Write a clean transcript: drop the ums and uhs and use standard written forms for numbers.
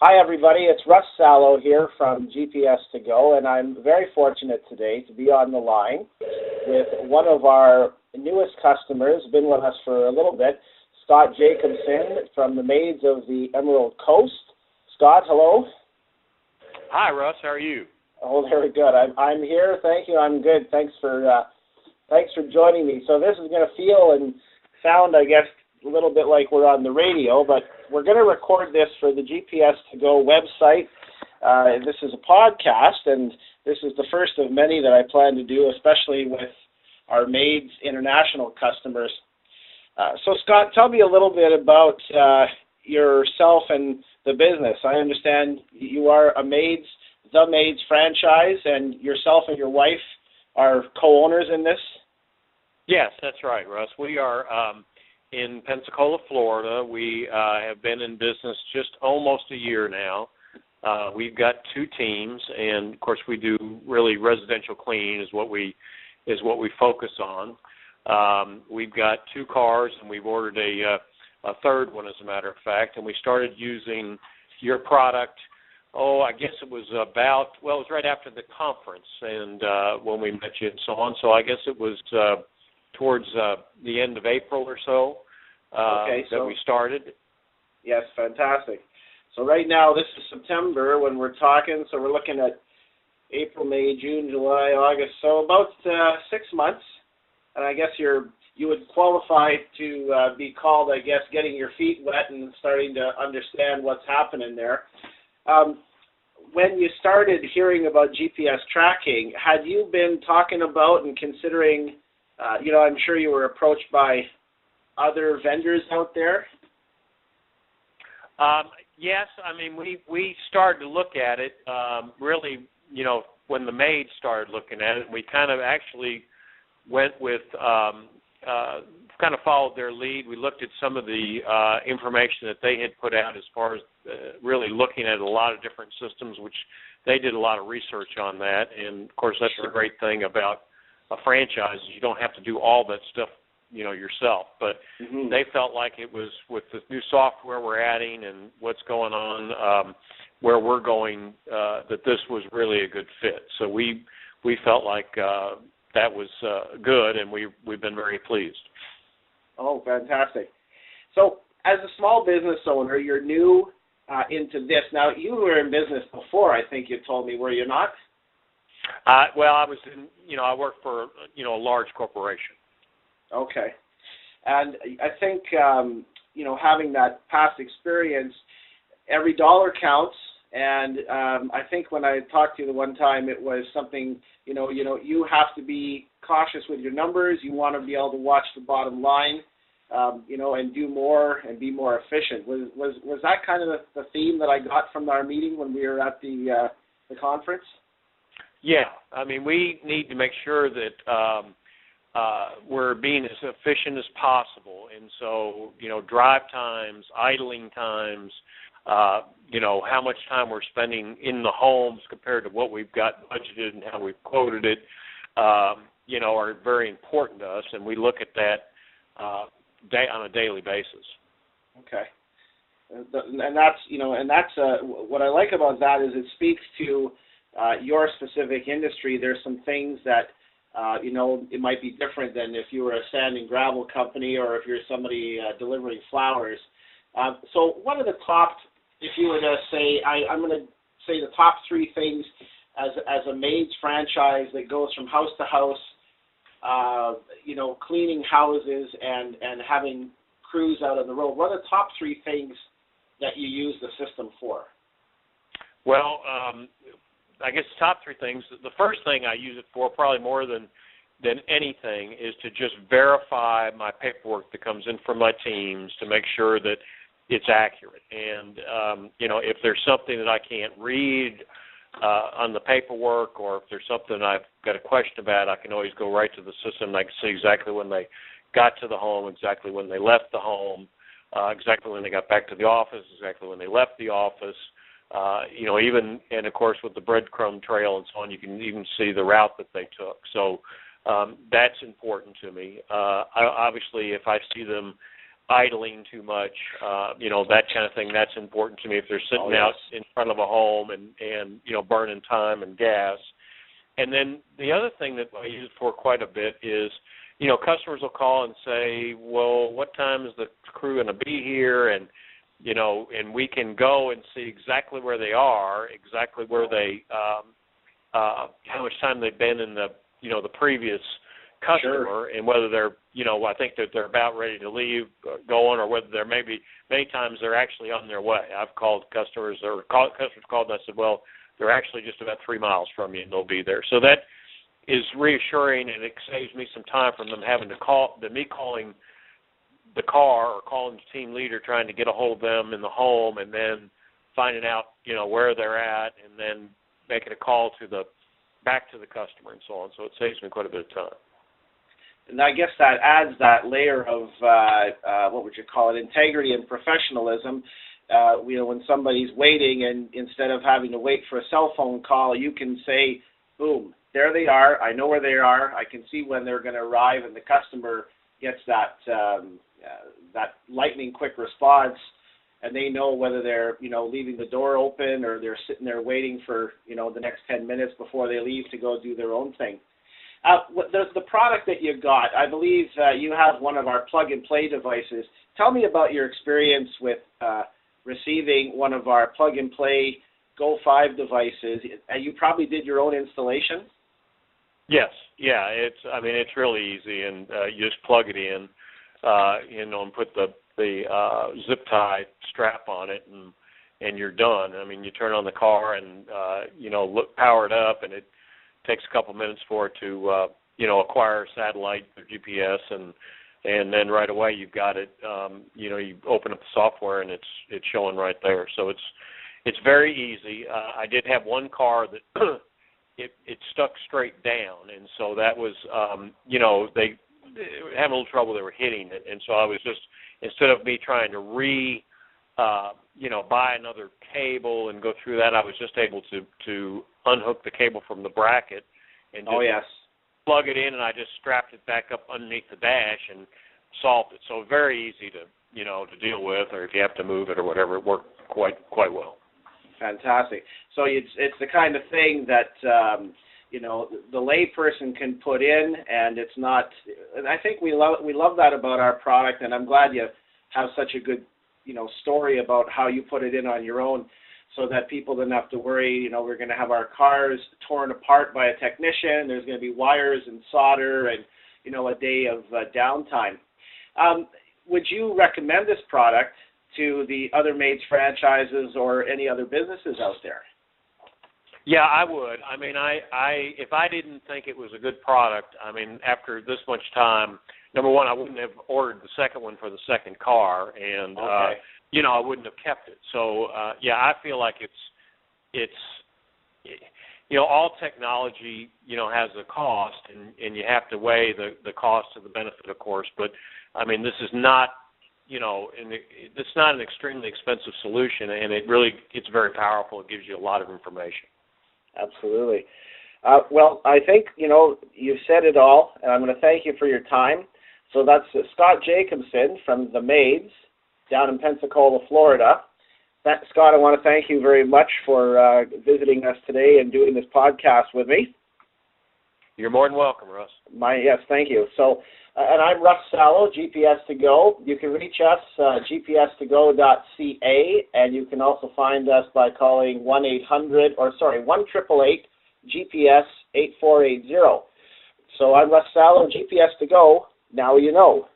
Hi, everybody. It's Russ Sallow here from GPS to Go, and I'm very fortunate today to be on the line with one of our newest customers, been with us for a little bit, Scott Jacobsen from the Maids of the Emerald Coast. Scott, hello. Hi, Russ. How are you? Oh, very good. I'm here. Thank you. I'm good. Thanks for joining me. So this is going to feel and sound, I guess, a little bit like we're on the radio, but we're going to record this for the GPS to Go website. This is a podcast, and this is the first of many that I plan to do, especially with our Maids international customers. So, Scott, tell me a little bit about yourself and the business. I understand you are the Maids franchise, and yourself and your wife are co-owners in this? Yes, that's right, Russ. We are in Pensacola, Florida. We have been in business just almost a year now. We've got two teams, and of course we do really residential cleaning is what we focus on. We've got two cars, and we've ordered a third one, as a matter of fact, and we started using your product. I guess it was it was right after the conference, and when we met you and so on. So I guess it was towards the end of April or so that we started. Yes, fantastic. So right now, this is September when we're talking, so we're looking at April, May, June, July, August, so about 6 months. And I guess you would qualify to be called, I guess, getting your feet wet and starting to understand what's happening there. When you started hearing about GPS tracking, had you been talking about and considering, I'm sure you were approached by other vendors out there? Yes, I mean, we started to look at it, really, when the Maids started looking at it, we kind of actually went with, kind of followed their lead. We looked at some of the information that they had put out as far as really looking at a lot of different systems, which they did a lot of research on that. And, of course, that's the great thing about a franchise is you don't have to do all that stuff, yourself. But they felt like it was with the new software we're adding and what's going on, where we're going, that this was really a good fit. So we felt like that was good, and we've been very pleased. Oh, fantastic. So as a small business owner, you're new into this. Now, you were in business before, I think you told me, were you not? Well, I was I worked for, a large corporation. Okay. And I think, having that past experience, every dollar counts. And I think when I talked to you the one time, it was something, you have to be cautious with your numbers. You want to be able to watch the bottom line, and do more and be more efficient. Was that kind of the theme that I got from our meeting when we were at the conference? Yeah. I mean, we need to make sure that we're being as efficient as possible. And so, drive times, idling times, how much time we're spending in the homes compared to what we've got budgeted and how we've quoted it, are very important to us, and we look at that on a daily basis. Okay, and that's what I like about that is it speaks to your specific industry. There's some things that it might be different than if you were a sand and gravel company or if you're somebody delivering flowers. So what are the top, if you were to say, I'm going to say the top three things as a Maids franchise that goes from house to house, cleaning houses and having crews out on the road. What are the top three things that you use the system for? Well, I guess the top three things, the first thing I use it for probably more than anything is to just verify my paperwork that comes in from my teams to make sure that it's accurate. And, if there's something that I can't read on the paperwork or if there's something I've got a question about, I can always go right to the system and I can see exactly when they got to the home, exactly when they left the home, exactly when they got back to the office, exactly when they left the office. Even, and of course with the breadcrumb trail and so on, you can even see the route that they took. So that's important to me. Obviously, if I see them idling too much, that kind of thing. That's important to me. If they're sitting out in front of a home and burning time and gas. And then the other thing that I use it for quite a bit is, customers will call and say, well, what time is the crew going to be here? And, and we can go and see exactly where they are, exactly where they, how much time they've been in the, the previous customer, sure. And whether they're, I think that they're about ready to leave, going, or whether they're many times they're actually on their way. I've called customers, customers called and I said, well, they're actually just about 3 miles from you and they'll be there. So that is reassuring, and it saves me some time from them having to call, me calling the car or calling the team leader trying to get a hold of them in the home and then finding out, where they're at and then making a call back to the customer and so on. So it saves me quite a bit of time. And I guess that adds that layer of, what would you call it, integrity and professionalism. When somebody's waiting, and instead of having to wait for a cell phone call, you can say, boom, there they are. I know where they are. I can see when they're going to arrive, and the customer gets that lightning quick response, and they know whether they're, leaving the door open or they're sitting there waiting for, the next 10 minutes before they leave to go do their own thing. The product that you've got, I believe you have one of our plug-and-play devices. Tell me about your experience with receiving one of our plug-and-play Go 5 devices. You probably did your own installation? Yes. Yeah. It's really easy, and you just plug it in, and put the zip tie strap on it, and you're done. You turn on the car and power it up, and it takes a couple minutes for it to acquire satellite or GPS, and then right away you've got it. You open up the software and it's showing right there. So it's very easy. I did have one car that it stuck straight down, and so that was they had a little trouble. They were hitting it, and so I was just, instead of me trying to buy another cable and go through that, I was just able to unhook the cable from the bracket and just plug it in, and I just strapped it back up underneath the dash and solved it. So very easy to deal with, or if you have to move it or whatever, it worked quite well. Fantastic. So it's the kind of thing that the layperson can put in, and it's not. And I think we love that about our product, and I'm glad you have such a good story about how you put it in on your own, so that people didn't have to worry. We're going to have our cars torn apart by a technician. There's going to be wires and solder, and a day of downtime. Would you recommend this product to the other Maids franchises or any other businesses out there? Yeah, I would. If I didn't think it was a good product, after this much time, number one, I wouldn't have ordered the second one for the second car, and I wouldn't have kept it. So I feel like it's all technology has a cost, and you have to weigh the cost of the benefit, of course. But this is not it's not an extremely expensive solution, and it's very powerful. It gives you a lot of information. Absolutely. Well, I think, you've said it all, and I'm going to thank you for your time. So that's Scott Jacobsen from the Maids down in Pensacola, Florida. Scott, I want to thank you very much for visiting us today and doing this podcast with me. You're more than welcome, Russ. Yes, thank you. So, and I'm Russ Sallow, GPS to Go. You can reach us, gps2go.ca, and you can also find us by calling 1-888-GPS 8480. So I'm Russ Sallow, GPS to Go. Now you know.